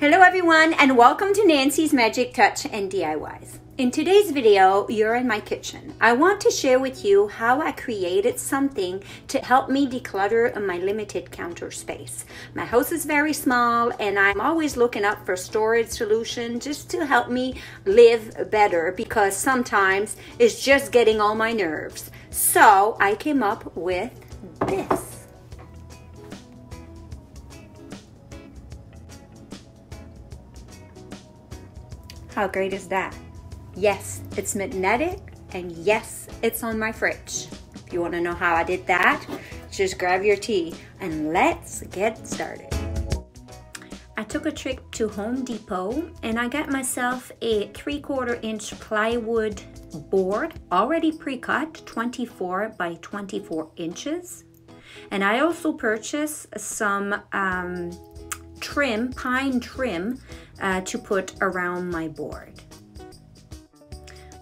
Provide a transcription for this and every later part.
Hello everyone and welcome to Nancy's Magic Touch and DIYs. In today's video, you're in my kitchen. I want to share with you how I created something to help me declutter my limited counter space. My house is very small and I'm always looking up for storage solution just to help me live better because sometimes it's just getting on my nerves. So I came up with this. How great is that? Yes, it's magnetic, and yes, it's on my fridge. If you want to know how I did that, just grab your tea and let's get started. I took a trip to Home Depot and I got myself a 3/4 inch plywood board, already pre-cut, 24 by 24 inches. And I also purchased some trim, pine trim, to put around my board.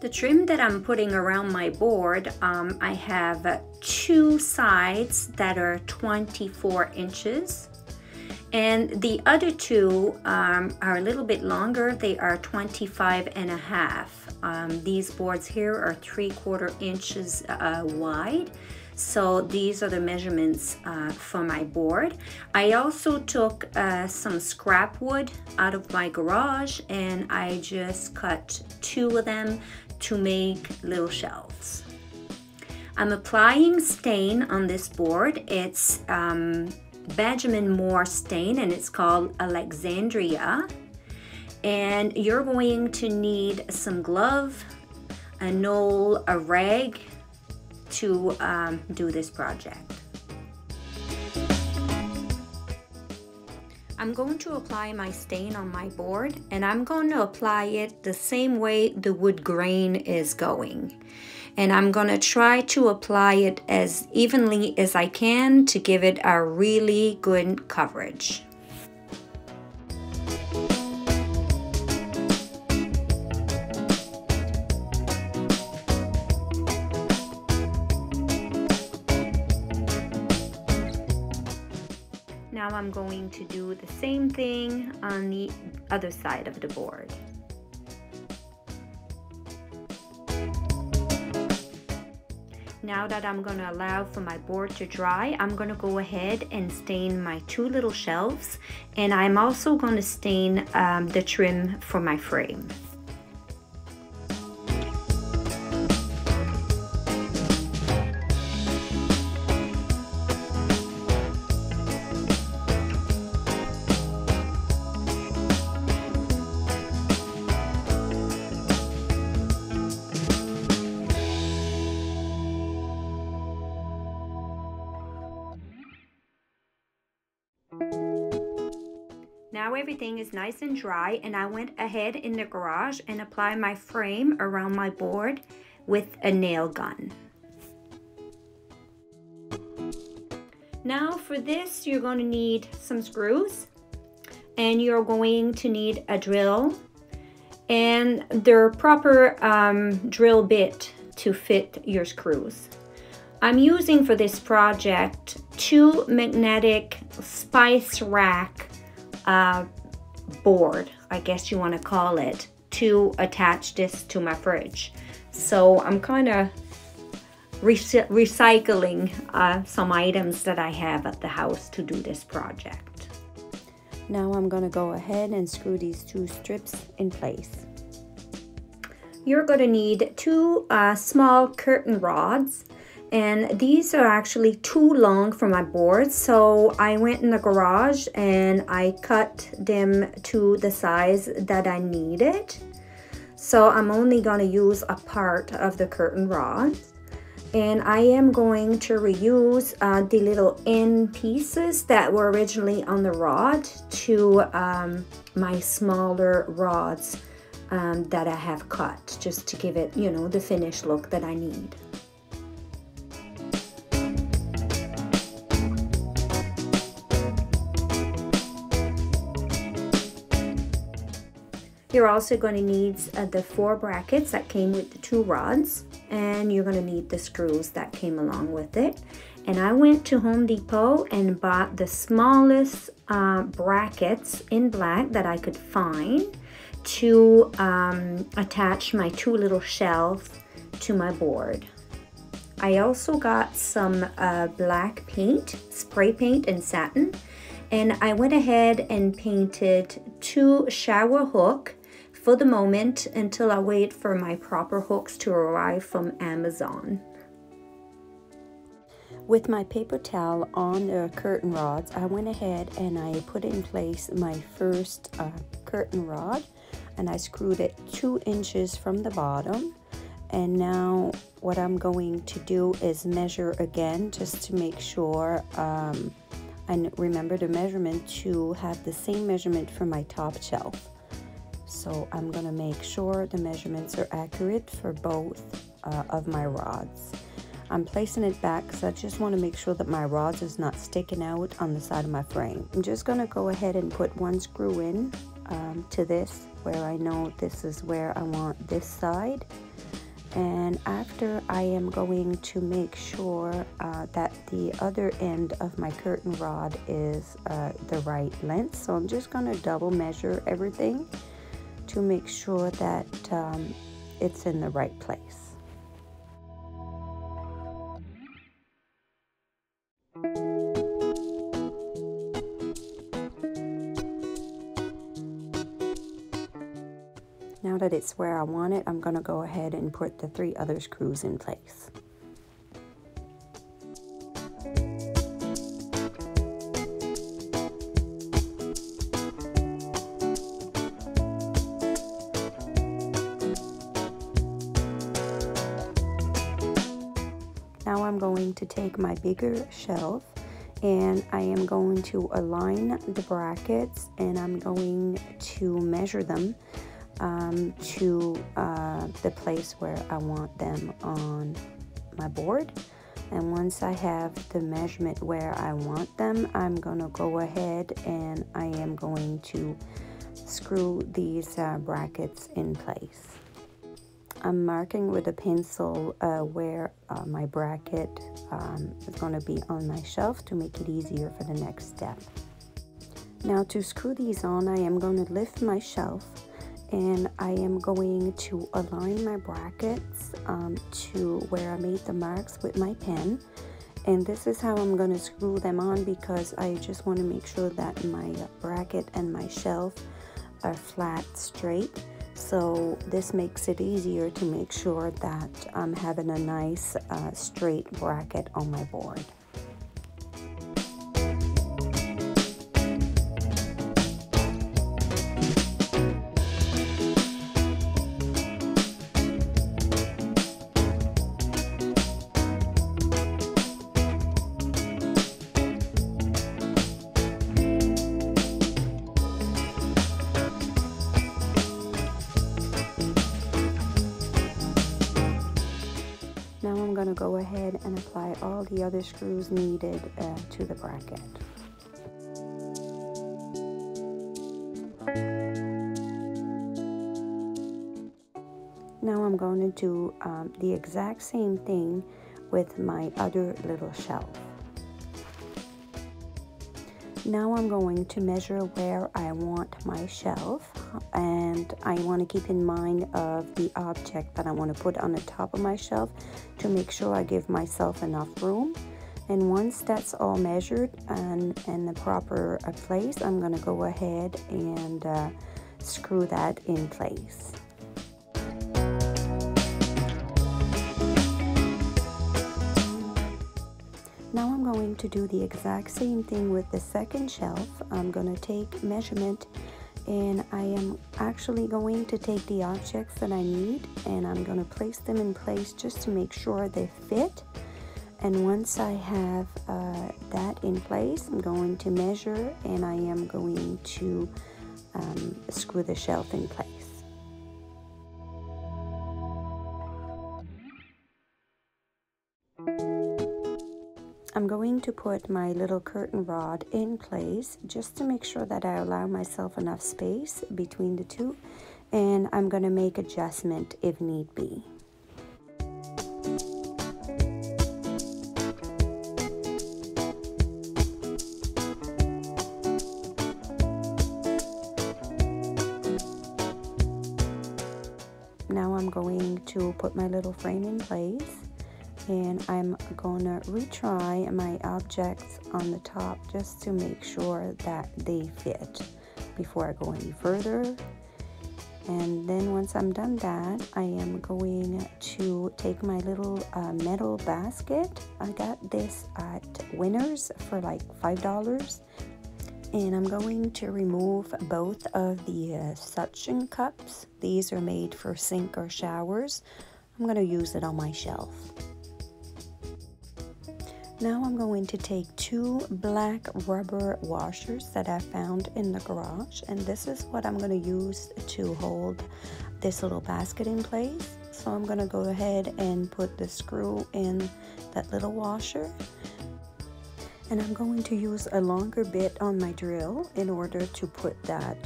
The trim that I'm putting around my board, I have two sides that are 24 inches and the other two are a little bit longer. They are 25 and a half. These boards here are 3/4 inches wide. So these are the measurements for my board. I also took some scrap wood out of my garage and I just cut two of them to make little shelves. I'm applying stain on this board. It's Benjamin Moore stain and it's called Alexandria. And you're going to need some glove, a Knoll, a rag, to do this project. I'm going to apply my stain on my board and I'm going to apply it the same way the wood grain is going. And I'm going to try to apply it as evenly as I can to give it a really good coverage. Now I'm going to do the same thing on the other side of the board. Now that I'm going to allow for my board to dry, I'm going to go ahead and stain my two little shelves, and I'm also going to stain the trim for my frame. Now everything is nice and dry and I went ahead in the garage and applied my frame around my board with a nail gun. Now for this you're going to need some screws and you're going to need a drill and their proper drill bit to fit your screws. I'm using for this project two magnetic spice rack board, I guess you want to call it, to attach this to my fridge. So I'm kind of recycling some items that I have at the house to do this project. Now I'm going to go ahead and screw these two strips in place. You're going to need two small curtain rods. And these are actually too long for my board, so I went in the garage and I cut them to the size that I needed. So I'm only going to use a part of the curtain rod. And I am going to reuse the little end pieces that were originally on the rod to my smaller rods that I have cut, just to give it, you know, the finished look that I need. You're also going to need the 4 brackets that came with the 2 rods, and you're going to need the screws that came along with it. And I went to Home Depot and bought the smallest brackets in black that I could find to attach my 2 little shelves to my board. I also got some black paint, spray paint and satin, and I went ahead and painted 2 shower hooks for the moment until I wait for my proper hooks to arrive from Amazon. With my paper towel on the curtain rods, I went ahead and I put in place my first curtain rod, and I screwed it 2 inches from the bottom. And now what I'm going to do is measure again just to make sure and remember the measurement to have the same measurement for my top shelf. So I'm gonna make sure the measurements are accurate for both of my rods. I'm placing it back because I just want to make sure that my rods is not sticking out on the side of my frame. I'm just going to go ahead and put 1 screw in to this where I know this is where I want this side. And after, I am going to make sure that the other end of my curtain rod is the right length. So I'm just going to double measure everything to make sure that it's in the right place. Now that it's where I want it, I'm going to go ahead and put the 3 other screws in place. Now I'm going to take my bigger shelf and I am going to align the brackets, and I'm going to measure them to the place where I want them on my board. And once I have the measurement where I want them, I'm gonna go ahead and I am going to screw these brackets in place. I'm marking with a pencil where my bracket is going to be on my shelf to make it easier for the next step. Now to screw these on, I am going to lift my shelf and I am going to align my brackets to where I made the marks with my pen. And this is how I'm going to screw them on, because I just want to make sure that my bracket and my shelf are flat, straight. So this makes it easier to make sure that I'm having a nice straight bracket on my board. Now I'm going to go ahead and apply all the other screws needed to the bracket. Now I'm going to do the exact same thing with my other little shelf. Now I'm going to measure where I want my shelf, and I want to keep in mind of the object that I want to put on the top of my shelf to make sure I give myself enough room. And once that's all measured and in the proper place, I'm going to go ahead and screw that in place. Now I'm going to do the exact same thing with the second shelf. I'm going to take measurement, and I am actually going to take the objects that I need and I'm going to place them in place just to make sure they fit. And once I have that in place, I'm going to measure and I am going to screw the shelf in place. I'm going to put my little curtain rod in place just to make sure that I allow myself enough space between the two, and I'm going to make adjustment if need be. now I'm going to put my little frame in place, and I'm gonna retry my objects on the top just to make sure that they fit before I go any further. And then once I'm done that, I am going to take my little metal basket. I got this at Winners for like $5. And I'm going to remove both of the suction cups. These are made for sink or showers. I'm going to use it on my shelf. Now I'm going to take 2 black rubber washers that I found in the garage, and this is what I'm going to use to hold this little basket in place. So I'm going to go ahead and put the screw in that little washer, and I'm going to use a longer bit on my drill in order to put that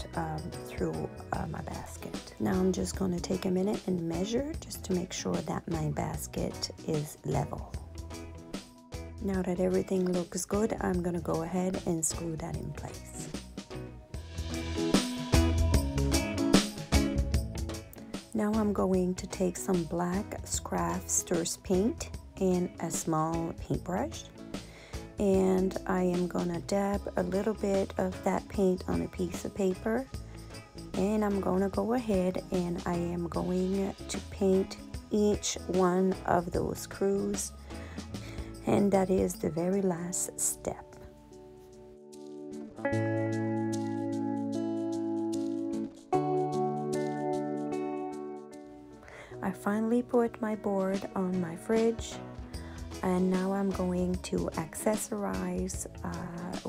through my basket. Now I'm just going to take a minute and measure just to make sure that my basket is level. Now that everything looks good, I'm going to go ahead and screw that in place. Now I'm going to take some black Craftster's paint and a small paintbrush, and I am going to dab a little bit of that paint on a piece of paper, and I'm going to go ahead and I am going to paint each one of those screws. And that is the very last step. I finally put my board on my fridge, and now I'm going to accessorize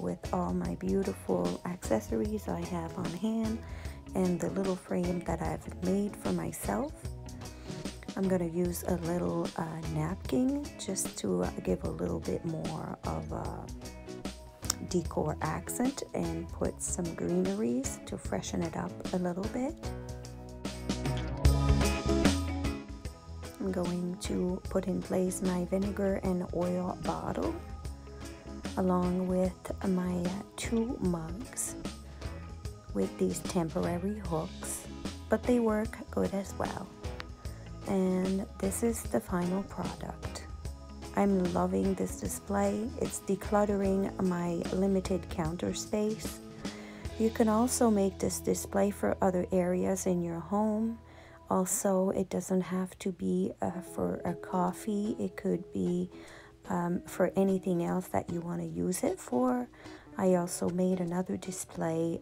with all my beautiful accessories I have on hand and the little frame that I've made for myself. I'm going to use a little napkin just to give a little bit more of a decor accent and put some greeneries to freshen it up a little bit. I'm going to put in place my vinegar and oil bottle along with my 2 mugs with these temporary hooks, but they work good as well. And this is the final product. I'm loving this display. It's decluttering my limited counter space. You can also make this display for other areas in your home. Also, it doesn't have to be for a coffee. It could be for anything else that you want to use it for. I also made another display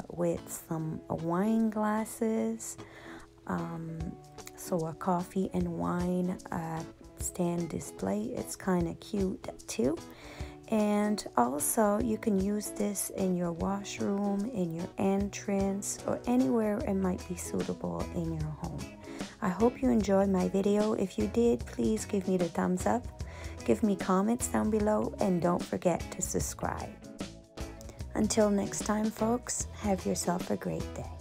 with some wine glasses. So a coffee and wine stand display. It's kind of cute too. And also you can use this in your washroom, in your entrance, or anywhere it might be suitable in your home. I hope you enjoyed my video. If you did, please give me the thumbs up, give me comments down below, and don't forget to subscribe. Until next time, folks, have yourself a great day.